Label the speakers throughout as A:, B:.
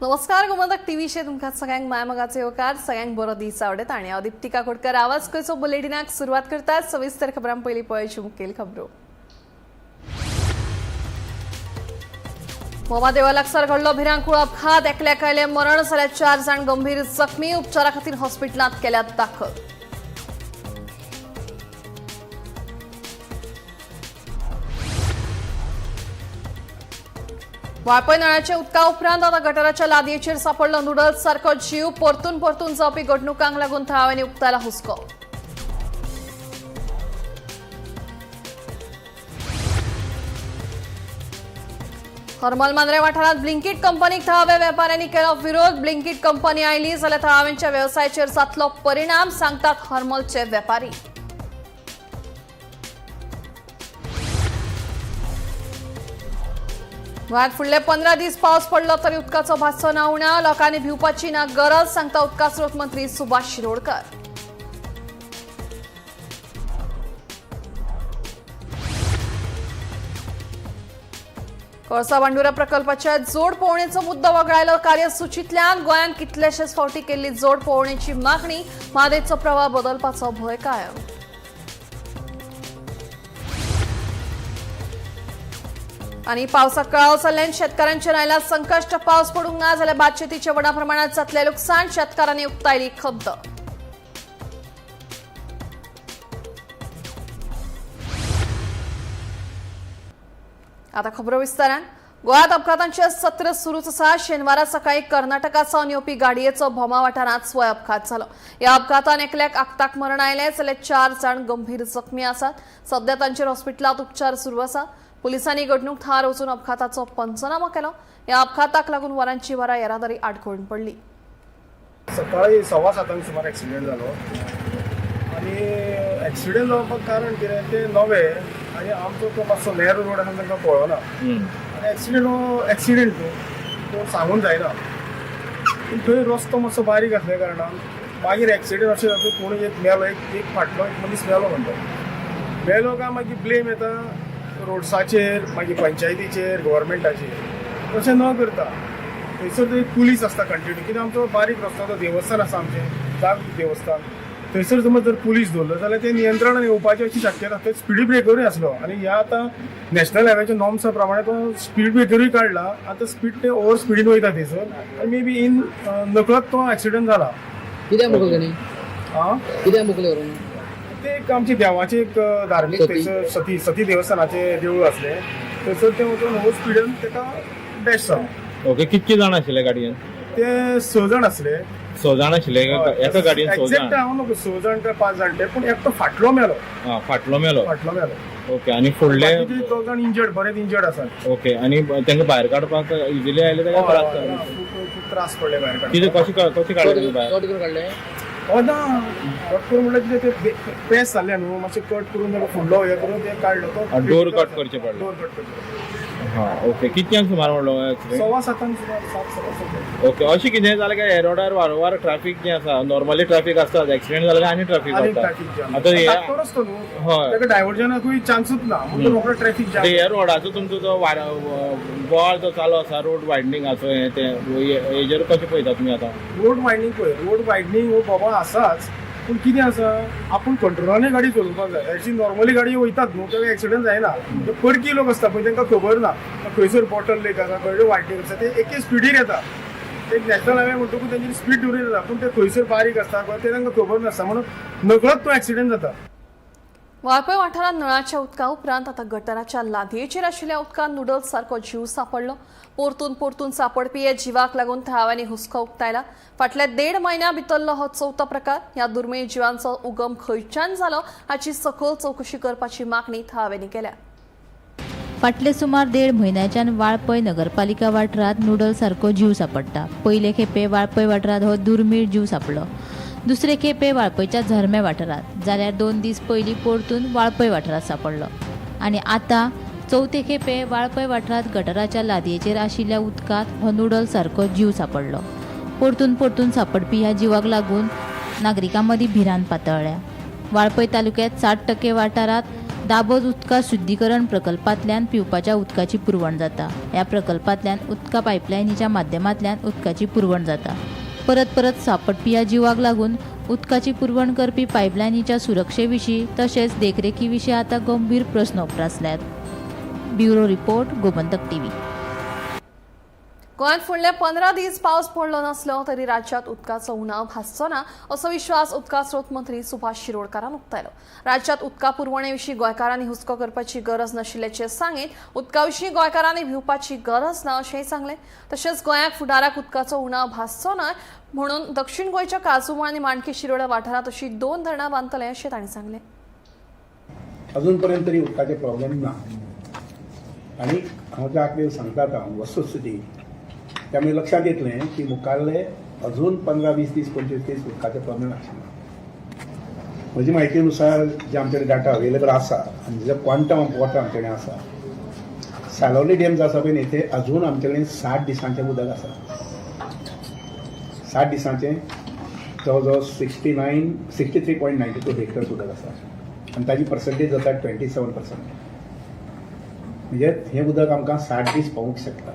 A: नमस्कार गोमंतक टीव्हीचे तुमकां सगळ्यांक मायमगाचे येवकार सगळ्यांक बरो दीस आवडेत आणि हांव दीप्तिका कोटकर आवाज गोंयचो बुलेटिनाक सुरवात करतात सविस्तर खबरां पयलीं पळोवच्यो मुखेल खबरो। मोवा देवळा लागसार घडलो भिरांकूळ अपघात एकल्याक आयलें मरण जाल्यार 4 जाण गंभीर जखमी उपचारा खातीर हॉस्पिटलांत केल्यात दाखल। वाळपय नळाच्या उदका उपरांत आता गटाराच्या लादयेचेर सापडलो नूडल्स सारको जीव परतून जावपी घडणुकांक लागून थळाव्यांनी उक्तायला हुस्को। हरमल मांद्रे वाठारांत ब्लिंकिट कंपनीक थळाव्या वेपाऱ्यांनी केलो विरोध। ब्लिंकिट कंपनी आयली जाल्यार थळाव्यांच्या वेवसायाचेर जातलो परिणाम सांगतात हरमलचे वेपारी। गोंयांत फुडले 15 दीस पावस पडलो तरी उदकाचो भास्सो ना उणा। लोकांनी भिवपाची ना गरज सांगता उदका स्रोत मंत्री सुभाष शिरोडकर। कोळसा बांडुरा प्रकल्पाच्या जोड पळोवणेचो मुद्दो वगळायलो कार्यसुचींतल्यान। गोंयांत कितलेशेच फावटी केल्ली जोड पळोवणेची मागणी म्हादेचो प्रवाह बदलपाचो भंय कायम। आणि पावसाक कळाव जाल्ल्यान शेतकारांचेर आयला संकश्ट। पावस पडूंक ना जाल्यार भात शेतीचे व्हडा प्रमाणात जातले लुकसाण शेतकारांनी उक्तायली खबत। आता खबरो विस्तारान। गोंयांत अपघातांचे सत्र सुरूच आसा। शेनवारा सकाळी कर्नाटकासावन येवपी गाडयेचो भोमा वाठारांत स्वय अपघात जालो। ह्या अपघातान एकल्याक आगताक मरण आयलें जाल्यार 4 जाण गंभीर जखमी आसात। सध्या तांचेर हॉस्पिटलांत उपचार सुरू आसा। पुलिसांनी घडणूक थळार वचून अपघाताचो पंचनामा केलो। ह्या अपघाताक लागून वरांची वरां येरादारी आडखळून पडली।
B: सकाळी 7:15 सुमार एक्सिडेंट जालो आणि एक्सिडेंट जावपाक कारण कितें ते नवे आनी आमचो तो मातसो नेरो रोड आसा तांकां पळोना आनी एक्सिडेंट तो सांगून जायना। पूण थंय रस्तो मातसो बारीक आसल्या कारणान मागीर एक्सिडेंट अशें जाता कोणी एक मेलो एक फाटलो एक मनीस मेलो म्हणटा। मेलो काय मागीर ब्लेम येता रोड्साचेर मागीर पंचायतीचेर गव्हर्मेंटाचेर तशें न करता थंयसर थंय पुलीस आसता कंटिन्यू। कित्याक आमचो बारीक रस्तो तो देवस्थान आसा आमचें जागृत देवस्थान थंयसर समज जर पुलीस दवरलो जाल्यार ते नियंत्रणान येवपाची अशी शक्यता। थंय स्पीड ब्रेकरूय आसलो आनी ह्या आतां नॅशनल हायवेच्या नॉर्म्सा प्रमाणे तो स्पीड ब्रेकरूय काडला। आतां स्पीड ते ओवर स्पीडीन वयता थंयसर आनी मे बी इन नकळत तो एक्सिडेंट जाला।
C: कित्याक मुकले न्ही कित्याक मुकले व्हरून
B: ते एक आमचे देवाचे एक धार्मीक थंयसर सती देवस्थानाचे देवूळ आसलें थंयसर ते वचून ओवर स्पीडीन ताका डॅश जालो।
D: ओके कितके जाण आशिल्ले गाडयेन?
B: ते 6 जाण आसले।
D: 6 जाण आशिल्ले एका गाडयेन 6 जाण?
B: एक्झॅक्ट हांव नको 6 जाण काय 5 जाण ते पूण एकटो फाटलो मेलो।
D: फाटलो मेलो। ओके आणि फुडले
B: 2 जाण इंजर्ड बरेच इंजर्ड आसात।
D: ओके आणि तांकां भायर काडपाक इजिली आयले काय त्रास जाले?
B: खूब त्रास पडले भायर काडपाक।
D: कितें कशी काडले भायर?
C: कट करून काडले
B: ना कट करून म्हणल्यार कितें ते प्रेस जाल्ले न्हू मातशें कट करून ताका फुडलो हे करून ते काडलो तो
D: डोर कट करचे पडले।
B: डोर कट करचे।
D: हां ओके कितल्यांक सुमार म्हणलो एक्सिडेंट?
B: 7:15 सुमार 7:15
D: ओके अशें कितें जालें काय ह्या रोडार वारंवार ट्रॅफिक जें आसा नॉर्मली ट्रॅफिक आसता एक्सिडेंट जाल्यार आनी ट्रॅफिक जाता। आतां
B: हय ताका डायव्हर्जनाकूय चान्सूच ना म्हणून रोखडो ट्रॅफिक जाम।
D: ह्या रोडाचो तुमचो जो बोवाळ जो चालू आसा रोड वायडनिंगाचो हेजेर कशें पळयता तुमी आतां?
B: रोड वायडनींग हो बाबा आसाच पूण कितें आसा आपूण कंट्रोलांनी गाडी चलोवपाक जाय। अशी नॉर्मली गाडी वयतात न्हू ताका एक्सिडेंट जायना। परकी लोक आसता पळय तांकां खबर ना खंयसर बॉटल लेक आसा खंय वायडनींग आसा ते एके स्पिडीर येता। एक नॅशनल हायवे म्हणटकूच तांची स्पीड धरून येता पूण ते खंयसर बारीक आसता ते तांकां खबर नासता म्हणून नकळत तो एक्सिडेंट जाता।
A: वाळपय वाठारांत नळाच्या उदका उपरांत आता गटाराच्या लादयेचेर आशिल्ल्या उदकांत नूडल्स सारको जीव सापडलो। परतून सापडपी हे जिवाक लागून थळाव्यांनी हुस्को उक्तायला। फाटल्या 1.5 म्हयन्या भितरलो हो 4थो प्रकार। ह्या दुर्मिळ जिवांचो उगम खंयच्यान जालो हाची सखोल चवकशी करपाची मागणी थळाव्यांनी केल्या।
E: फाटले सुमार 1.5 म्हयन्याच्यान वाळपय नगरपालिका वाठारांत नूडल्स सारको जीव सापडटा। पयले खेपे वाळपय वाठारांत हो दुर्मिळ जीव सापडलो। दुसरे खेपे वाळपयच्या झरमे वाठारांत जाल्यार 2 दीस पयलीं परतून वाळपय वाठारांत सापडलो आनी आतां 4थे खेपे वाळपय वाठारांत गटाराच्या लादयेचेर आशिल्ल्या उदकांत हो नूडल्स सारको जीव सापडलो। परतून सापडपी ह्या जिवाक लागून नागरिकां मदीं भिरांत पातळ्ळ्या। वाळपय तालुक्यांत 60% वाठारांत दाबोज उदका शुद्धीकरण प्रकल्पांतल्यान पिवपाच्या उदकाची पुरवण जाता. ह्या प्रकल्पांतल्यान उदका पायपलायनीच्या माध्यमांतल्यान उदकाची पुरवण जाता. परत परत सापडपी ह्या जिवाक लागून उदकाची पुरवण करपी पायपलायनीच्या सुरक्षे विशीं तशेंच देखरेखी विशीं आतां गंभीर प्रस्न उपरासल्यात. Bureau report Gomantak TV.
A: गोंयांत फुडले 15 दीस पावस पडलो नसलो तरी राज्यात उदकाचो उणाव भासचो ना असो विश्वास उदका स्रोत मंत्री सुभाष शिरोडकारान उक्तायलो. राज्यात उदका पुरवणे विशीं गोंयकारांनी हुस्को करपाची गरज नाशिल्ल्याचें सांगीत उदका विशीं गोंयकारांनी भिवपाची गरज ना अशेंय सांगलें. तशेंच गोंयाक फुडाराक उदकाचो उणाव भासचो न्हय म्हणून दक्षिण गोंयच्या काजूमा आनी माणकी शिरोडा वाठारांत अशीं 2 धरणां बांदतले अशें तांणी सांगलें.
F: अजून पर्यंत तरी उदकाचे प्रॉब्लेम ना आणि हांव जे आखरी सांगता वस्तुस्थिती त्यामुळे लक्षात येतलें की मुखारले अजून 15-20 दीस 25 दीस उदकाचे प्रॉब्लेम आसना. म्हजी म्हायतीनुसार जे आमचे डाटा अवेलेबल आसा आनी जेजो क्वांटम ऑफ वॉटर आमचे कडेन आसा सालोली डॅम जो आसा पळय न्ही ते अजून आमचे कडेन 60 दिसांचें उदक आसा. 60 दिसांचें जवळ जवळ 63.92 हेक्टर्स उदक आसा आनी ताजी पर्संटेज जाता 27%. म्हणजे हें उदक आमकां 60 दीस पावूंक शकता.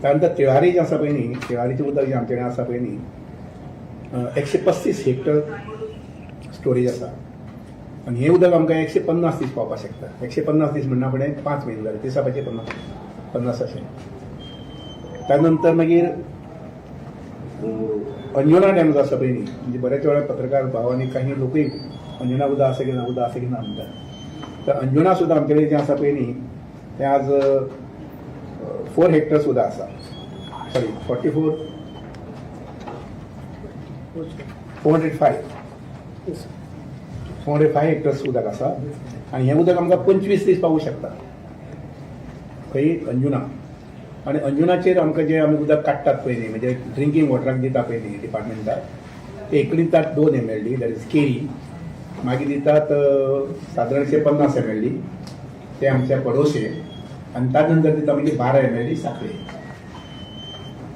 F: त्यानंतर तिळारी जें आसा पळय न्ही तिळारीचें उदक जें आमचे कडेन आसा पळय न्ही 135 हेक्टर स्टोरेज आसा आनी हें उदक आमकां 150 दीस पावपाक शकता. 150 दीस म्हणना फुडें 5 म्हयने जाले दिसापाचे 50 अशें. त्यानंतर मागीर अंजुना डॅम जो आसा पळय न्ही म्हणजे बरेच वेळा पत्रकार भाव आनी काही लोकूय अंजुना उदक आसा की ना म्हणटात. तर अंजुना सुद्दां आमचे कडेन जें आसा पळय न्ही तें आज 4 हेक्टर्स उदक आसा. सॉरी 405 हेक्टर्स उदक आसा आनी हें उदक आमकां 25 दीस पावूंक शकता खंय अंजुना. आनी अंजुनाचेर आमकां जे आमी उदक काडटात पळय न्ही म्हणजे ड्रिंकींग वॉटराक दिता पळय न्ही डिपार्टमेंटाक ते एकूण दितात 2 MLD दॅट इज केरी. मागीर दितात सादारणशे 50 MLD ते आमच्या पडोशे आनी त्यानंतर दिता मागीर 12 MLD साखळे.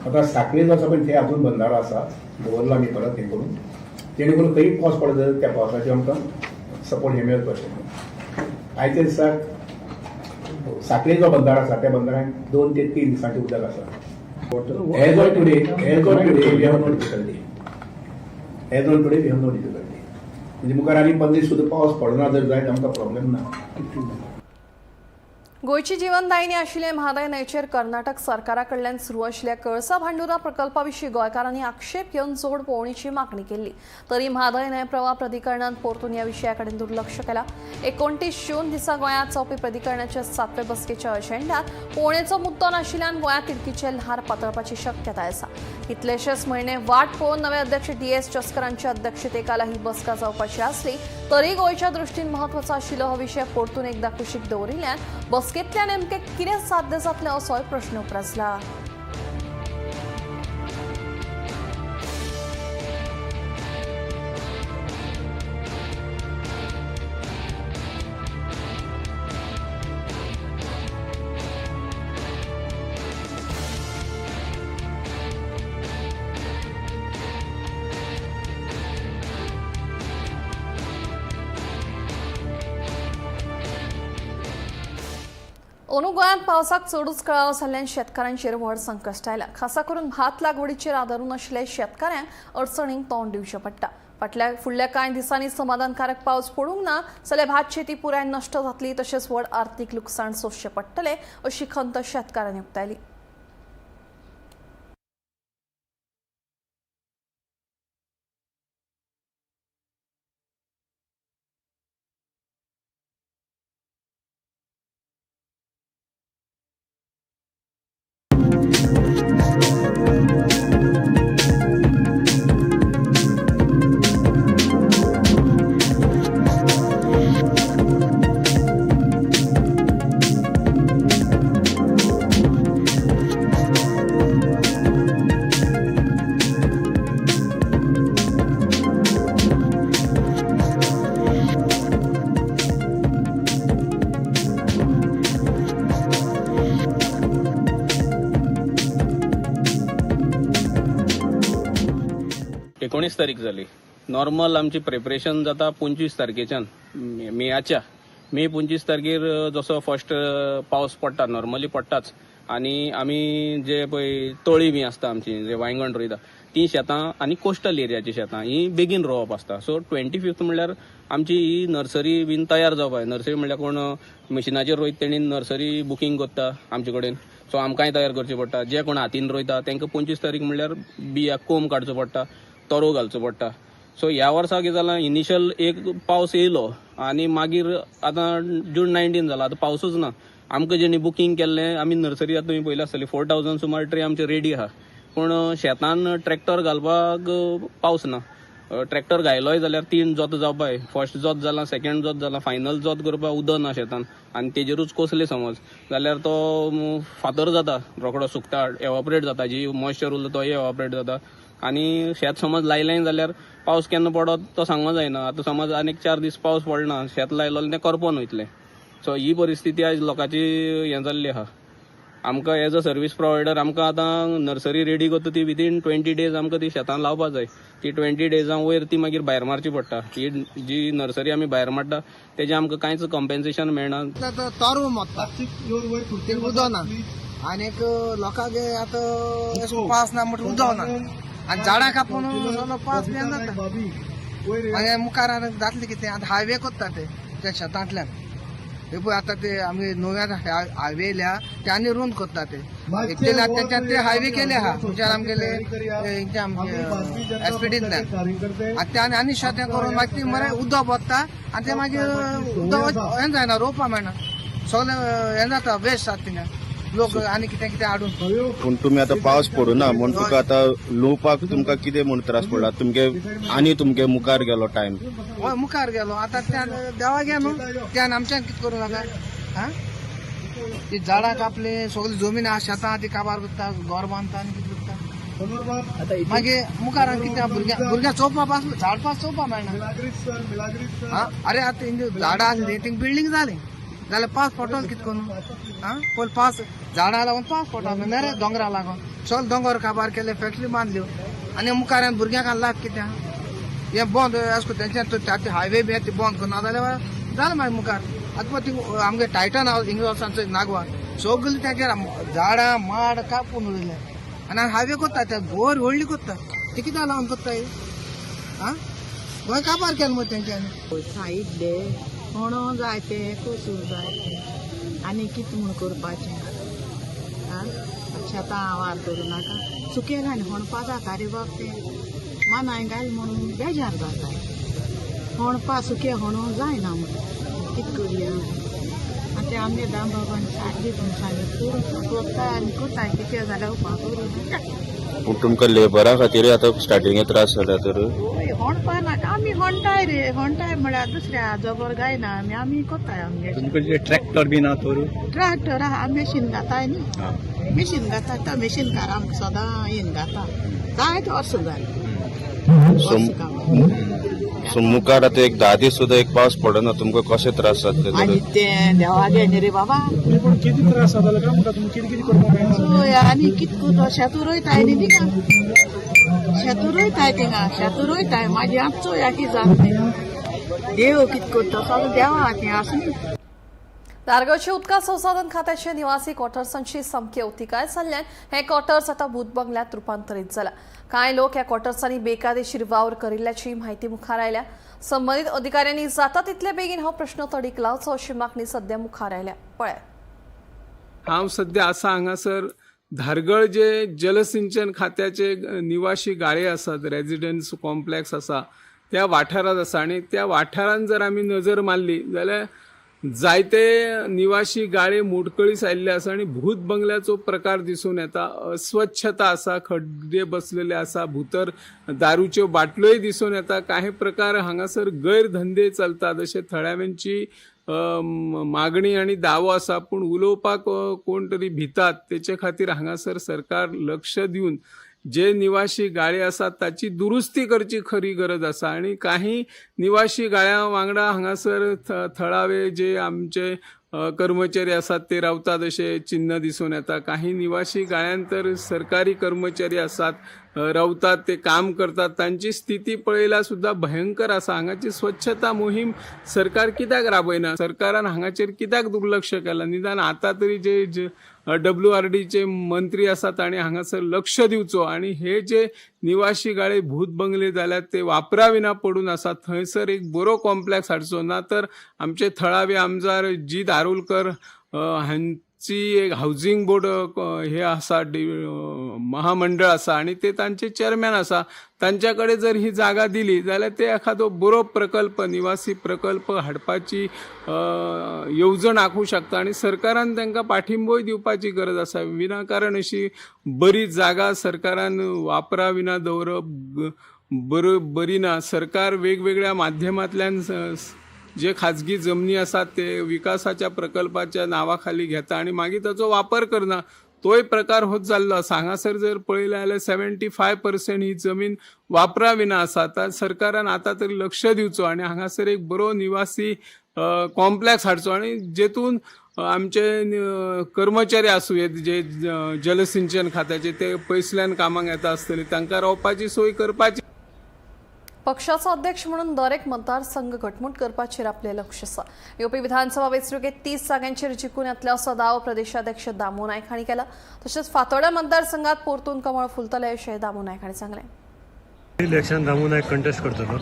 F: आता साखळे जो आसा पळय ते अजून बंदारो आसा दवरला आमी परत हें करून जेणे करून खंय पावस पडत जाल्यार त्या पावसाचे आमकां सपोर्ट हे मेळत पडटलें. आयच्या दिसाक साखळे जो बंदारो आसा त्या बंदारान 2 ते 3 दिसांचें उदक आसा. As on today we have no difficulty. म्हणजे मुखार आनी 15 दीस सुद्दां पावस पडना जर जायत आमकां प्रॉब्लेम ना.
A: गोयची जीवनदायिनी आशिल्ले म्हादय न्हंयचेर कर्नाटक सरकारा कडल्यान सुरू आशिल्ल्या कळसा भांडुरा प्रकल्पा विशीं गोंयकारांनी आक्षेप घेवन जोड पळोवणीची मागणी केल्ली तरी म्हादय न्हंय प्रवाह प्राधिकरणान परतून ह्या विशया कडेन दुर्लक्ष केलां. 29 जून दिसा गोंयांत जावपी प्राधिकरणाच्या 7वे बसकेच्या अजेंड्यात पळोवणेचो मुद्दो नाशिल्ल्यान गोंयांत तिडकीचे ल्हार पातळपाची शक्यताय आसा. कितलेशेच म्हयने वाट पळोवन नवे अध्यक्ष DS चस्करांच्या अध्यक्षतेखाला ही बसका जावपाची आसली तरी गोंयच्या दृश्टीन म्हत्वाचो आशिल्लो हो विशय परतून एकदा कुशीक दवरिल्ल्यान बसकेंतल्यान नेमकें कितें साध्य जातलें असोय प्रश्न उपरासला. अंदू गोंयांत पावसाक चडूच कळाव जाल्ल्यान शेतकारांचेर व्हड संकश्ट आयला. खासा करून भात लागवडीचेर आदारून आशिल्ल्या शेतकाऱ्यांक अडचणींक तोंड दिवचें पडटा. फुडल्या कांय दिसांनी समाधानकारक पावस पडूंक ना जाल्यार भात शेती पुराय नश्ट जातली तशेंच व्हड आर्थीक लुकसाण सोंसचें पडटलें अशी खंत शेतकाऱ्यांनी उक्तायली.
G: एकोणीस तारीख जाली. नॉर्मल आमची प्रिपरेशन जाता 25 तारखेच्यान मेयाच्या मे 25 तारखेर जसो फर्स्ट पावस पडटा नॉर्मली पडटाच आनी आमी जे पळय तळी बी आसता आमची जे वांयगण रोयता ती शेतां आनी कोस्टल एरियाची शेतां ही बेगीन रोवप आसता. सो 25th म्हणल्यार आमची ही नर्सरी बीन तयार जावपाक नर्सरी म्हणल्यार कोण मशिनाचेर रोयता तेणी नर्सरी बुकींग करता आमचे कडेन. सो आमकांय तयार करचें पडटा. जे कोण हातीन रोयता तांकां 25 तारीख म्हणल्यार बियाक कोंब काडचो पडटा, तरो घालचो पडटा. सो ह्या वर्सा कितें जालां इनिशियल एक पावस येयलो आनी मागीर आतां जून 19 जाला आतां पावसूच ना. आमकां जेणी बुकींग केल्लें आमी नर्सरी आतां तुमी पयली आसतली 4000 सुमार ट्रे आमचे रेडी आहा पूण शेतान ट्रॅक्टर घालपाक पावस ना. ट्रॅक्टर घायलोय जाल्यार 3 जोत जावपाय. फर्स्ट जोत जाला, सेकंड जोत जाला, फायनल जोत करपाक उदक ना शेतान आनी तेजेरूच कोसले समज जाल्यार तो फातर जाता, रोखडो सुकता, एवॉपरेट जाता, जी मॉइश्चर उरलो तो एवॉपरेट जाता आनी शेत समज लायलें जाल्यार पावस केन्ना पडत तो सांगूंक जायना. आतां समज आनीक 4 दीस पावस पडना शेत लायलो तें करपोन वयतलें. सो ही परिस्थिती आयज लोकांची हें जाल्ली आहा. आमकां एज अ सर्वीस प्रोवायडर आमकां आतां नर्सरी रेडी करता ती विदीन 20 days आमकां ती शेतान लावपाक जाय. ती 20 days वयर ती मागीर भायर मारची पडटा. ही जी नर्सरी आमी भायर मारता तेजें आमकां कांयच कॉम्पेन्सेशन मेळना.
C: तरू मोत्ता ते उदो ना आनीक लोकांक आतां पावस ना म्हणटा उदो ना आनी झाडां कापून पावस बी जाता आनी मुखार जातलें कितें आतां हायवे कोत्ता ते त्या शेतांतल्यान हे पळय आतां ते आमी नव्यान हायवे येयल्या ते आनी रुंद कोत्ता ते तेंच्यान ते हायवे केले आहा तुमच्यान आमगेले एसपीडींतल्यान आतां आनी शेतां करून मागीर ती मरे उदक बसता आनी ते मागीर उदक हें जायना रोवपा मेळना सगळें हें जाता वेस्ट जाता थिंगा लोक आनी कितें कितें हाडून.
D: पूण तुमी आतां पावस पडूना म्हूण तुका आतां लुवपाक तुमकां कितें म्हूण त्रास पडला तुमगे आनी तुमगे मुखार गेलो टायम.
C: हय मुखार गेलो आतां त्यान देवा घे न्हू त्यान आमच्यान कितें करूं नाका आं ती झाडां कापली सगळी जमीन आहा शेतां ती काबार करता घर बांदता आनी कितें करता मागीर मुखार कितें भुरग्यां चोवपाक आसलें झाड पास चोवपाक मेळना. अरे आतां झाडां आसलीं थिंग बिल्डींग जाली जाल्यार पावस पडटलो कितें करून आं पयलीं पावस झाडां लागून पावस पडटलो मेरे दोंगरा लागून सगळे दोंगर काबार केले फॅक्टरी बांदल्यो आनी मुखार भुरग्यांक लाग कितें हें बंद अशें तेंच्यान हायवे बी ती बंद करना जाल्यार जालें मागीर मुखार. आतां पळय ती आमगे टायटन हावस इंग्रजांचो नागवा सगळीं तेंचेर झाडां माड कापून उडयले आनी हायवे कोत्ता ते बोर व्हडली कोत्ता ती कित्याक लागून कोत्ता आं गोंय काबार केलें मग तेंच्यांनी.
H: साहित्य म्हणो जाय तें कोसूर जाय तें आनी कितें म्हूण करपाचें आं शेतां आवार करूं नाका सुकें घालून होणपा जाता रे बाब तें मानाय घाल म्हणून बेजार जाता. होणपा सुकें होणो जायना म्हणून कितें करया आतां आमगे दामबाबान सारकी पूण सांगलें करता आनी कोताय कितें जाल्यार उपाय करूं.
D: पूण तुमकां लेबरा खातीर आतां स्टार्टिंगे त्रास जाला तर
H: होणपा नाका आमी होणटाय रे होणटाय म्हळ्यार दुसऱ्या जबर गायना आमी कोताय आमगे.
I: तुमकां ट्रॅक्टर बी ना तर
H: ट्रॅक्टर आहा मशीन घाताय न्ही मशीन घाता तो मशीनकार आमकां सदां येवन घाता जायते वर्सां जालीं.
D: सो मुखार आतां एक 10 दीस सुद्दां एक पावस पडना तुमकां कशे त्रास जाता
H: आनी तें देवागे न्ही रे बाबा.
B: पूण कितें त्रास जाता काय म्हणटा तुमी कितें कितें करपाक मेळना.
H: आनी कितें करता शेतू रोयताय न्ही थिंगा शेतू रोयताय थिंगा शेतू रोयताय म्हाजी आतां चोया कितें जाता तें देव कितें करता सगळें देवा तें आसा.
A: दारगांवचे उदका संसाधन खात्याचे निवासी क्वॉर्टर्सांची सामकी अवतिकाय जाल्ल्यान हे क्वॉर्टर्स आतां भूत बंगल्यात रुपांतरीत जाला. कांय लोक ह्या क्वॉर्टर्सांनी बेकायदेशीर वावर करिल्ल्याची म्हायती मुखार आयल्या. संबंदीत अधिकाऱ्यांनी जाता तितले बेगीन हो प्रश्न तडीक लावचो अशी मागणी सध्या मुखार आयल्या. पळयात
J: हांव सध्या आसा हांगासर धारगळ जे जलसिंचन खात्याचे निवासी गाळे आसात रेजिडेंस कॉम्प्लेक्स आसा त्या वाठारांत आसा आनी त्या वाठारांत जर आमी नजर मारली जाल्यार जायते निवासी गाळे मोडकळीस आयिल्ले आसा आनी भूत बंगल्याचो प्रकार दिसून येता. अस्वच्छता आसा, खड्डे बसलेले आसा, भितर दारूच्यो बाटल्योय दिसून येता. काही प्रकार हांगासर गैरधंदे चलतात जशे थळाव्यांची मागणी आणि दावो आसा पूण उलोवपाक कोण तरी भितात. तेचे खातीर हांगासर सरकार लक्ष दिवन जे निवासी गाळे आसात ताची दुरुस्ती करची खरी गरज आसा. आणि काही निवासी गाळ्या वांगडा हांगासर थळावे जे आमचे कर्मचारी असतात ते रावतात असे चिन्ह दिसून येता. काही निवासी गाळ्यान तर सरकारी कर्मचारी असतात रावतात, ते काम करतात, तांची स्थिती पळयल्यार सुद्धा भयंकर आसा. हांगाची स्वच्छता मोहीम सरकार कित्याक राबयना? सरकारान हांगाचेर कित्याक दुर्लक्ष केलां? निदान आतां तरी जे WRDचे मंत्री आसात तांणी हांगासर लक्ष दिवचो आनी हे जे निवासी गाळे भूत बंगले जाल्यात ते वापरा विना पडून आसात, थंयसर एक बरो कॉम्प्लेक्स हाडचो. ना तर आमचे थळावे आमदार जी दारुलकर हांची एक हाऊसिंग बोर्ड हे आसा, महामंडळ आसा आनी ते तांचे चेअरमॅन आसा. तांच्याकडे जर ही जागा दिली जाल्यार ते एखादो बरो प्रकल्प, निवासी प्रकल्प हाडपाची येवजण आखूं शकता आनी सरकारान तांकां पाठिंबोय दिवपाची गरज आसा. विनाकारण अशी बरी जागा सरकारान वापरा विना दवरप बरी ना. सरकार वेगवेगळ्या माध्यमांतल्यान जे खाजगी जमनी आसात ते विकासाच्या प्रकल्पाच्या नावाखाली घेता आणि मागीर ताचो वापर करना. तोय प्रकार होत जाल्लो आसा. हांगासर जर पळयलें जाल्यार 75% ही जमीन वापरा विना आसा. तर सरकारान आतां तरी लक्ष दिवचो आणि हांगासर एक बरो निवासी कॉम्प्लेक्स हाडचो आणि जेतून आमचे कर्मचारी आसूं येत जे जलसिंचन खात्याचे ते पयसल्यान कामाक येता आसतले तांकां रावपाची सोय करपाची.
A: पक्षाचा अध्यक्ष म्हणून दर एक मतदारसंघ घटमूट करपाचेर आपले लक्ष आसा. येवपी विधानसभा वेंचणुकेत 30 जाग्यांचेर जिखून येतले असो दावो प्रदेशाध्यक्ष दामू नायक हांणी केला. तशेंच फातोर्डा मतदारसंघात परतून कमळ फुलतले अशें दामू नायक हांणी सांगलें.
K: इलेक्शन दामू नायक कंटेस्ट करतलो.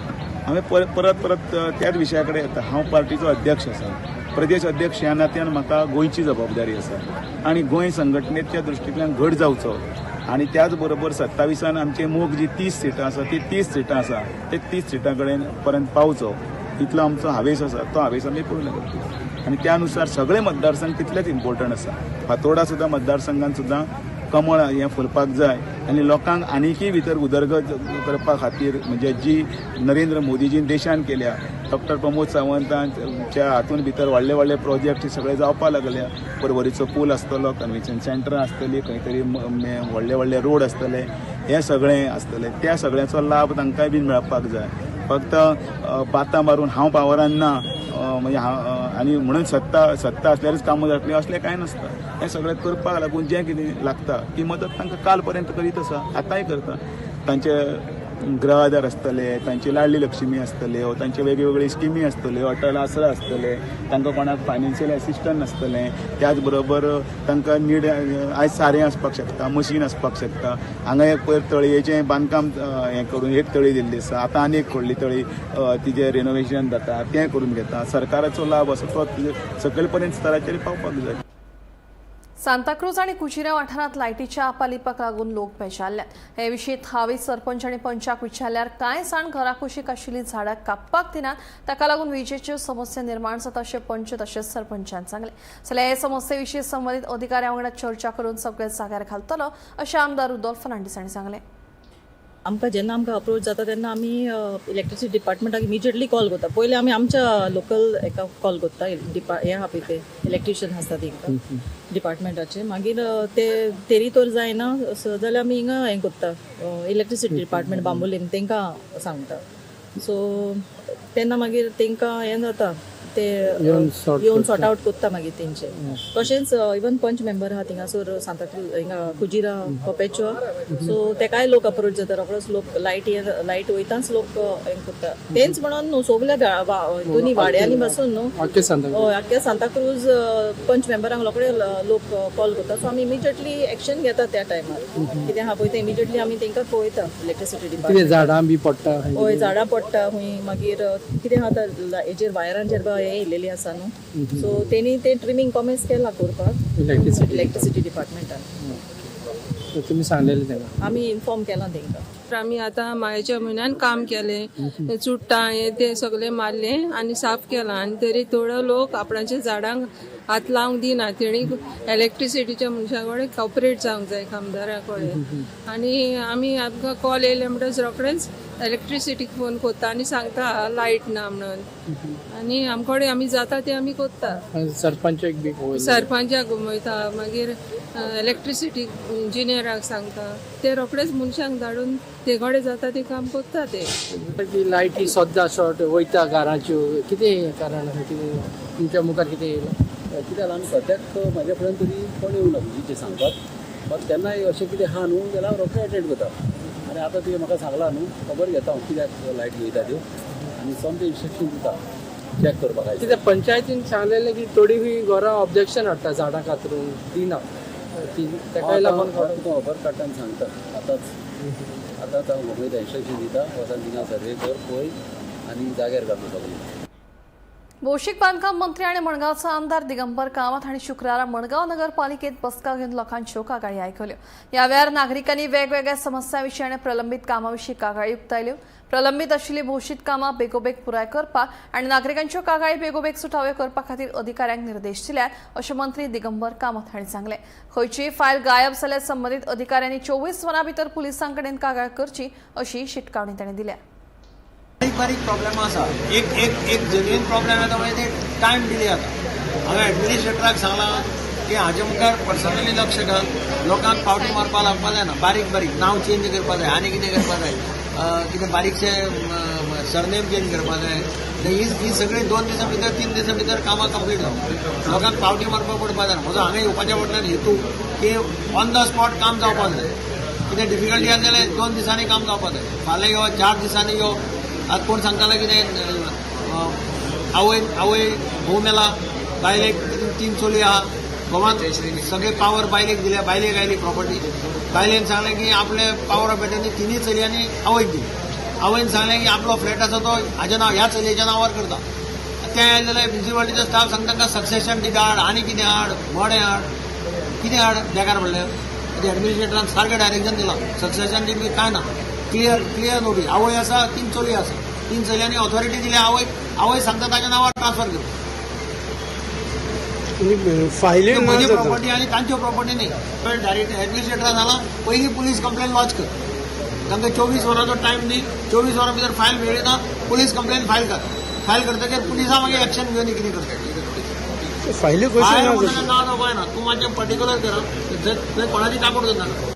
L: हांवें परत त्याच विशया कडेन येता. हांव पार्टीचो अध्यक्ष आसा. प्रदेश अध्यक्ष ह्या नात्यान म्हाका गोंयची जबाबदारी आसा आनी गोंय संघटनेच्या दृश्टींतल्यान घट जावचो आणि त्याच बरोबर 27 आमचे मोग जी 30 सिटां आसा ती 30 सिटां आसा ते 30 सिटां कडेन पर्यंत पावचो इतलो आमचो हावेस आसा. तो हावेस आमी पूर्ण करतलो आनी त्या अनुसार सगळे मतदारसंघ तितलेच इम्पॉर्टंट आसा. फातोर्डा सुद्दां मतदारसंघान सुद्दां कमळ हें फुलपाक जाय आनी लोकांक आनीकय भितर उदरगत करपा खातीर म्हणजे जी नरेंद्र मोदीजीन देशान केल्या, डॉक्टर प्रमोद सावंतांच्या हातून भितर व्हडले प्रोजेक्ट सगळे जावपाक लागल्या. परवरीचो पूल आसतलो, कन्वेन्शन सेंटर आसतली, खंय तरी व्हडले रोड आसतले, हें सगळें आसतलें. त्या सगळ्याचो लाभ तांकांय बीन मेळपाक जाय. फक्त बातां मारून हांव पावरान ना म्हणजे आनी म्हणून सत्ता आसल्यारच कामां जातलीं असलें कांय नासता. हें सगळें करपाक लागून जें कितें लागता ती मदत तांकां काल पर्यंत करीत आसा, आतांय करता. तांचे गृह आधार आसतले, तांची लाडली लक्ष्मी आसतले, वा तांचे वेगवेगळी स्किमी आसतल्यो, अटल आसरा आसतले, तांकां कोणाक फायनान्शियल एसिस्टंट आसतलें. त्याच बरोबर तांकां नीड आयज सारें आसपाक शकता, मशीन आसपाक शकता. हांगा एक पयर तळयेचें बांदकाम हें करून एक तळी दिल्ली आसा, आतां आनी एक व्हडली तळी तिजें रिनोवेशन जाता तें करून घेता. सरकाराचो लाभ आसा तो सकयल पर्यंत स्तराचेर पावपाक जाय.
A: सांताक्रूज आणि कुचिरा वाठारात लायटीच्या अपालिपाक लागून लोक बेजारल्यात. हे विशीं थळावी सरपंच आणि पंचाक विचारल्यार कांय जाण घरा कुशीक आशिल्लीं झाडां कापपाक दिनात, ताका लागून विजेच्यो समस्या निर्माण जाता अशें पंच तशेंच सरपंचान सांगलें. जाल्यार हे समस्ये विशीं संबंदीत अधिकाऱ्यां वांगडा चर्चा करून सगळे जाग्यार घालतलो अशें आमदार रुदोल्फ फर्नांडीस हांणी सांगलें.
M: जेन्ना आमकां अप्रोच जाता तेन्ना आमी इलेक्ट्रिसिटी डिपार्टमेंटाक इमिजिएटली कॉल करता. पयलीं आमी आमच्या लोकल हेका कॉल करता, हे आहा पळय ते इलेक्ट्रिशियन आसता तेंकां डिपार्टमेंटाचे. मागीर ते तेरी तर जायना जाल्यार आमी हिंगा हें करता, इलेक्ट्रिसिटी डिपार्टमेंट बांबोलीम तेंकां सांगता. सो तेन्ना मागीर तेंकां हें जाता, ते येवन सॉर्ट आउट करता मागीर तेंचे. तशेंच इवन पंच मेंबर आहा थिंगासर सांताक्रूज हिंगा कुजिरा पपेचुआ, सो तेकाय लोक अप्रोच जाता. रोखडोच लोक लायट वयताच लोक हें करता. तेंच म्हणून न्हू सगल्या दोनी वाड्यांनी बसून न्हू आख्या सांताक्रूज पंच मेंबरांक रोखडे लोक कॉल करता. सो आमी इमिजिएटली एक्शन घेता त्या टायमार. कितें आहा पळय तें इमिजिएटली आमी तेंकां पळयता इलेक्ट्रिसिटी डिपार्टमेंट.
K: झाडां बी पडटा,
M: हय झाडां पडटा खंय. मागीर कितें आहा हेजेर वायरांचेर हे येयलेली आसा न्हू, सो तेणी ते ट्रिमींग कॉमेन्स केला करपाक इलेक्ट्रिसिटी डिपार्टमेंटान.
K: तुमी सांगलेलें तेंकां
M: आमी इन्फॉर्म केला तेंकां.
N: आमी आतां मायाच्या म्हयन्यान काम केलें, चुट्टां हे ते सगळें मारलें आनी साफ केलां. आनी तरी थोडो लोक आपणाच्या झाडांक हात लावंक दिना. तेणी इलेक्ट्रिसिटीच्या मनशां कडेन कॉपरेट जावंक जाय, कामदारा कडेन. आनी आमी आमकां कॉल येयले म्हणटच रोखडेंच इलेक्ट्रिसिटीक फोन करता आनी सांगता लायट ना म्हणून. आनी आमकडे आमी जाता ते आमी करता. सरपंचाक घुमयता, मागीर इलेक्ट्रिसिटी इंजिनियराक सांगता, ते रोखडेच मनशांक धाडून ते कडेन जाता ते काम करता. ते
K: लायटी सद्दां शॉर्ट वयता घराच्यो, कितें कारण आसा? कितें तुमच्या मुखार कितें येयलां? कित्याक आमी सद्याक म्हाज्या फुड्यान तरी कोण येवना विजीचे सांगपाक बट केन्नाय अशें कितें आहा न्हू जाल्यार हांव रोखडें एटेंड करता आनी आतां तुवें म्हाका सांगला न्हू खबर घेता हांव कित्याक लायट वयता त्यो आनी समतें इन्स्ट्रक्शन दिता चॅक करपाक
C: कित्याक पंचायतीन सांगलेलें की थोडी घरां ऑब्जेक्शन हाडटा झाडां कातरून दिना तेकाय लागून
K: खबर काडटा आनी सांगता आतांच हांव वयता इन्स्ट्रक्शन दिता वचून थिंगा सर्वे कर पळय आनी जाग्यार घालून सगळें
A: भौशीक बांधकाम मंत्री आणि मडगावचा आमदार दिगंबर कामत हांणी शुक्रारा मडगाव नगरपालिकेत बसका घेवन लोकांच्यो कागाळी आयकल्यो. ह्या वेळार नागरिकांनी वेगवेगळ्या समस्यांविशीं आनी प्रलंबीत कामांविशीं कागाळी उक्तायल्यो. प्रलंबीत आशिल्लीं भौशीक कामां बेगोबेग पुराय करपाक आनी नागरिकांच्यो कागाळी बेगोबेग सुटाव्यो करपा खातीर अधिकाऱ्यांक निर्देश दिल्यात अशें मंत्री दिगंबर कामत हांणी सांगलें. खंयचीय फायल गायब जाल्यार संबंदीत अधिकाऱ्यांनी 24 वरां भितर पुलिसां कडेन कागाळ करची अशी शिटकावणी तांणी दिल्या.
O: बारीक प्रॉब्लेम आसा एक जेन्युइन प्रॉब्लेम येता म्हणजे ते टायम डिले जाता. हांवें एडमिनिस्ट्रेटराक सांगलां की हाजे मुखार पर्सनली लक्ष घाल, लोकांक पावटी मारपाक लागपा जायना, बारीक नांव चेंज करपा जाय, आनी कितें करपा जाय, कितें बारीकशे सरनेम चेंज करपा जाय. ही सगळी 2 दिसां भितर 3 दिसां भितर कामां कंप्लीट जावं. लोकांक पावटी मारपाक पडपा जायना. म्हजो हांगा येवपाच्या फाटल्यान हेतू की ऑन द स्पॉट काम जावपाक जाय. कितें डिफिकल्टी आसा जाल्यार 2 दिसांनी काम जावपाक जाय. फाल्यां यो 4 दिसांनी यो. आज कोण सांगताले कितें आवय भोव मेला, बायलेक 3 चोली आहा, गोवांत सगळे पावर बायलेक दिल्या, बायलेक आयली प्रॉपर्टी. बायलेन सांगलें की आपले पावर ऑफ एटर्नी 3 चलयांनी आवयक दिली. आवयन सांगलें की आपलो फ्लॅट आसा तो हाज्या नांव ह्या चलयेच्या नांवार करता. ते आयले जाल्यार म्युनिसिपालिटीचो स्टाफ सांगता तांकां सक्सेशन डीड हाड, आनी कितें हाड, मोडे हाड, कितें हाड बेकार म्हणलें. एडमिनिस्ट्रेटरान सारकें डायरेक्शन दिलां. सक्सेशन डीड बी कांय ना. Clear notice. आवय आसा, 3 चोली आसा, 3 चलयांनी ऑथॉरिटी दिल्या. आवय सांगता ताच्या नांवार ट्रान्सफर कर. म्हजी प्रॉपर्टी आनी तांच्यो प्रॉपर्टी न्ही. डायरेक्ट एडमिनिस्ट्रेटरान सांगलां पयलीं पुलीस कंप्लेन लॉन्च कर. तांकां 24 वरांचो टायम दी. 24 वरां भितर फायल मेळ्ळी ना पुलीस कंप्लेन फायल कर. फायल करतकीर पुलिसां मागीर एक्शन घेवन कितें करता. फायल ना जावपाना. तूं मातशें पर्टिक्युलर कर, कोणाची कापड करता.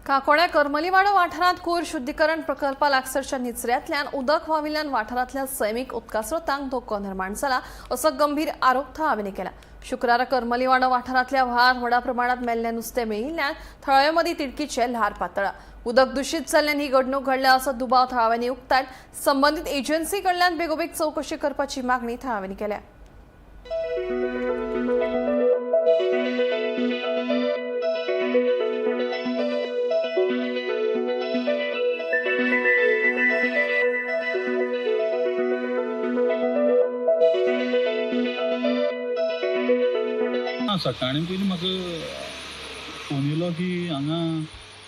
A: काकोड्या करमलीवाडो वाठारांत कूयर शुद्धीकरण प्रकल्पा लागसरच्या निचऱ्यांतल्यान उदक व्हांविल्ल्यान वाठारांतल्या सैमीक उदकास्रोतांक धोको निर्माण जाला असो गंभीर आरोप थळाव्यांनी केला. शुक्रारा करमलीवाडो वाठारांतल्या व्हाळांत व्हडा प्रमाणांत मेल्लें नुस्तें मेळिल्ल्यान थळावे मदीं तिडकीचें ल्हार पातळ्ळां. उदक दूशीत जाल्ल्यान ही घडणूक घडल्या असो दुबाव थळाव्यांनी उक्तायत. संबंदीत एजन्सी कडल्यान बेगोबेग चवकशी करपाची मागणी थळाव्यांनी केल्या.
P: सकाळीं पयलीं म्हाका फोन येयलो की हांगा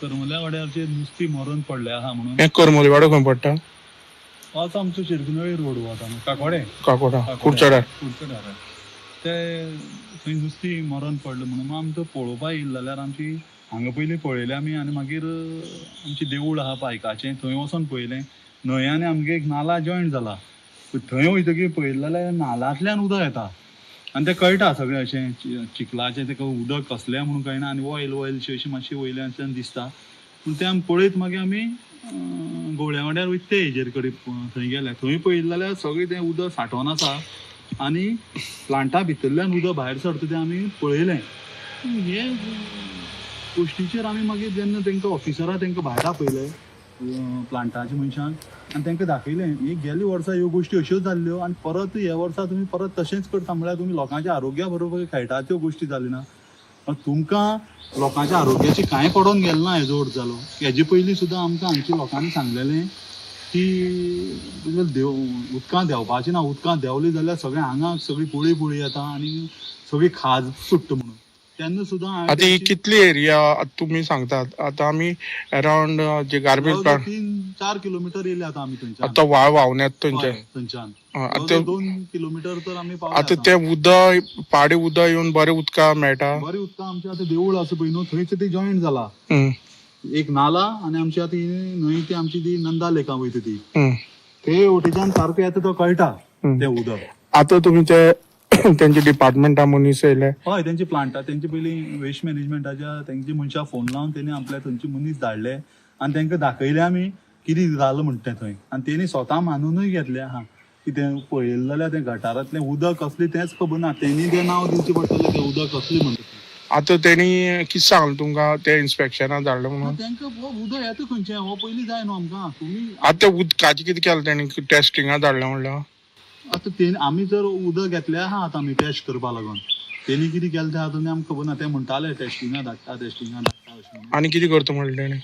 P: करमल्या वाड्याचेर नुस्तीं मरून पडलें आहा म्हणून.
Q: करमली वाडो खंय पडटा?
P: आतां आमचो शिरकुनळी रोड वता काकोडे
Q: कुडचड्यार
P: ते थंय नुस्तीं मरण पडलें म्हणून आमी तो पळोवपाक येयलें जाल्यार आमची हांगा पयलीं पळयलें आमी आनी मागीर आमचें देवूळ आहा पायकाचें थंय वचोन पळयलें. न्हंयान आमगे एक नाला जॉयंट जाला. थंय वयतकीर पळयलें जाल्यार नालांतल्यान उदक येता आनी तें कळटा सगळें अशें चिखलाचें तेका उदक कसलें म्हणून कळना आनी ऑयलशी अशी मातशी वयल्यान दिसता. पूण तें आमी पळयत मागीर आमी गवळ्या वाड्यार वयता ते हेजेर कडेन थंय गेले. थंय पळयलें जाल्यार सगळें तें उदक सांठोवन आसा आनी प्लांटा भितरल्यान उदक भायर सरता तें आमी पळयलें. हे गोश्टीचेर आमी मागीर जेन्ना तांकां ऑफिसरां तांकां भायर आपयले प्लांटाच्या मनशांक आनी तांकां दाखयलें ही गेल्या वर्सा ह्यो गोश्टी अश्योच जाल्ल्यो आनी परत ह्या वर्सा तुमी परत तशेंच करता म्हळ्यार तुमी लोकांच्या आरोग्या बरोबर खेळटा त्यो गोश्टी जाली ना. तुमकां लोकांच्या आरोग्याची कांय पडोन गेलें ना हेजो अर्थ जालो. हेजे पयलीं सुद्दां आमकां हांगच्या लोकांनी सांगलेलें की उदकां देंवपाचें ना. उदकां देंवली जाल्यार सगळें आंगाक सगळी पोळी येता आनी सगळी खाज सुट्टा म्हणून. तेन्ना सुद्दां
Q: आतां ही कितली एरिया तुम्ही सांगतात? आतां आमी अरावंड जे गार्बेज प्लांट
P: 3-4 किलोमिटर येयले आतां आमी थंयच्यान.
Q: आतां व्हाळ व्हांवण्यात
P: थंयच्यान 2 किलोमिटर तर आमी पावले.
Q: आतां तें उदक पाडी उदक येवन बरें उदकां मेळटा.
P: बरें उदकां आमचें आतां देवूळ आसा पळय न्हू थंयच तें जॉयंट जाला. एक नाला आनी आमची आतां ही न्हंय ती आमची ती नंदा लेकां वयता ती ते वटेच्यान सारको येता तो कळटा तें उदक.
Q: आतां तुमी ते त्यांचे डिपार्टमेंटा मनीस येयले?
P: हय तेंचे प्लांटा तेंचे पयलीं वेस्ट मॅनेजमेंटाच्या तेंची मनशां फोन लावन तेणी आपल्या थंयचे मनीस धाडले आनी तांकां दाखयलें आमी कितें जालें म्हणटा तें थंय. आनी तेणी स्वता मानूनय घेतले आहा कितें पळयलें जाल्यार तें गटारांतलें उदक कसलें तेंच खबर ना. तेणी तें नांव दिवचें पडटलें, तें उदक कसलें म्हणटा.
Q: आता तेणी कितें सांगलें तुमकां ते इन्स्पेक्शनाक धाडलें म्हणून?
P: तांकां उदक येता खंयचें हो पयलीं जाय न्हू आमकां. तुमी
Q: आतां ते उदकाचें कितें केलें तेणी टेस्टिंगा धाडलें म्हणल्यार?
P: आतां तेणी आमी जर उदक घेतलें आहा आतां आमी टेस्ट करपा लागून. तेणी कितें केलें तें आतां आमकां खबर ना. ते म्हणटाले टेस्टिंगा धाडटा अशें.
Q: आनी कितें करता म्हणलें तेणी?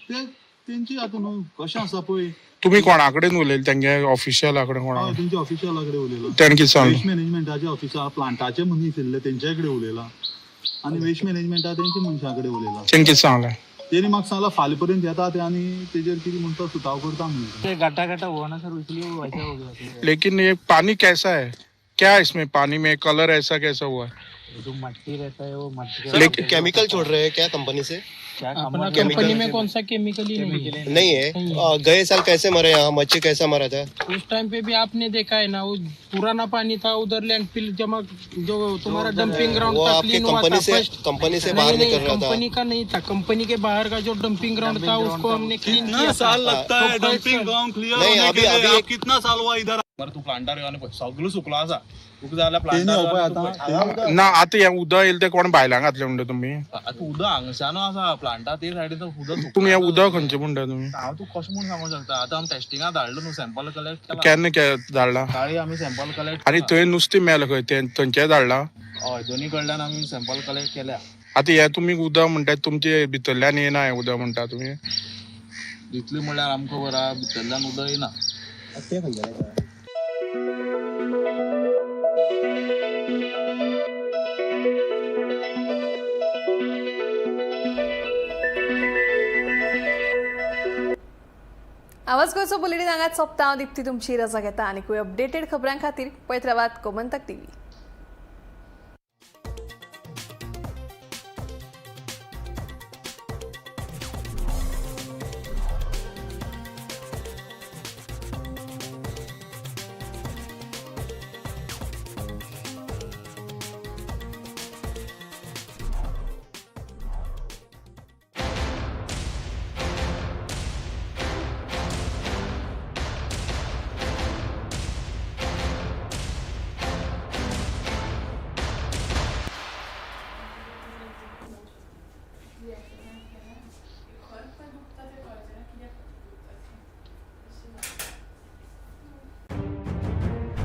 P: ते तेंची आतां न्हू कशें आसा पळय.
Q: तुमी कोणा कडेन उलयले तेंगे ऑफिशियला कडेन? कोणा
P: तेंच्या ऑफिशियला कडेन उलयला.
Q: तेणे कितें सांगलें?
P: वेस्ट मॅनेजमेंटाचे ऑफिसा प्लांटाचे मनीस येयल्ले तेंच्या कडेन उलयला आनी वेस्ट मॅनेजमेंटा तेंच्या मनशां कडेन उलयला.
Q: तेणी कितें सांगलें?
P: तेणी म्हाका सांगलां फाल्यां पर्यंत येता ते आनी तेजेर कितें म्हणटा सुताव करता म्हणून.
D: गाटा हुआ सर, इसलिए वो वैसा हो गया.
Q: लेकिन ये पानी कैसा है, क्या है इसमें पानी में कलर ऐसा कैसा हुआ है?
D: जो मट्टी रहता है वो मट्टी
R: सर, केमिकल छोड़ रहे हैं क्या कंपनी से?
D: अपना कंपनी में कौन सा केमिकल ही
R: नहीं है। गए साल कैसे मरे यहाँ, मच्छी कैसा मरा था?
D: उस टाइम पे भी आपने देखा है ना, वो पुराना पानी था उधर, लैंडफिल जमा जो तुम्हारा डंपिंग ग्राउंड था, क्लीन हुआ था फर्स्ट।
R: कंपनी से बाहर निकल रहा था।
D: कंपनी का नहीं था, कंपनी के बाहर का जो डंपिंग ग्राउंड था उसको हमने क्लीन किया।
P: साल लगता है डंपिंग ग्राउंड क्लियर होने के लिए? कितना साल हुआ इधर?
G: तू प्लांटार येवन सगळं सुकलो आसा. जाल्यार प्लांटार
Q: ना आता हे उदक येयलें ते कोण भायल्यान घातलें म्हणटा तुमी?
G: आतां उदक हांगच्यान आसा प्लांटा ते सायडीन उदक.
Q: तुमी हे उदक खंयचें म्हणटा तुमी?
G: हांव तूं कशें म्हूण सांगूंक शकता. आतां आमी टेस्टिंगा धाडलो न्हू, सॅम्पल कलेक्ट केला.
Q: केन्ना धाडला?
G: सकाळीं आमी सॅम्पल कलेक्ट.
Q: आनी थंय नुस्तें मेलें खंय थंयचें धाडला?
G: हय, दोनी कडल्यान आमी सॅम्पल कलेक्ट केल्या.
Q: आतां हे तुमी उदक म्हणटात तुमचे भितरल्यान येना हें उदक म्हणटा तुमी?
G: दितलें म्हणल्यार आमकां खबर आहा, भितरल्यान उदक येना.
R: ते खंयचे?
A: आवाज गोंयचो बुलेटीन हांगाच सोंपता. हांव दिप्ती तुमची रजा घेता आनी अपडेटेड खबरां खातीर पळयत रावात गोमंतक टीव्ही.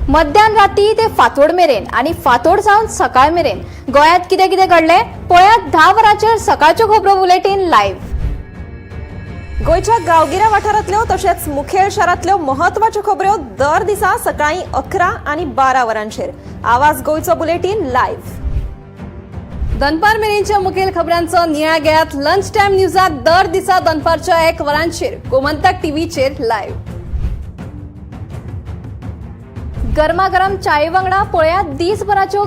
A: मध्यान राती ते फातोड मेरेन आणि फातोड सावन सकाळ मेरेन गोंयांत कितें कितें घडलें पळयात 10 वरांचेर सकाळच्यो खबरो बुलेटीन लायव्ह. गोंयच्या गांवगिऱ्या वाठारांतल्यो तशेंच मुखेल शारांतल्यो म्हत्वाच्यो खबरो दर दिसा सकाळीं 11 आनी 12 वरांचेर. आवाज गोंयचो बुलेटीन लायव्ह. दनपार मेरेनच्या मुखेल खबरांचो नियाळ घेयात लंच टायम न्यूजात दर दिसा दनपारच्या 1 वरांचेर गोमंतक टीव्हीचेर लायव्ह. गरमागरम चाये वांगडा पळयात दिसभराच्यो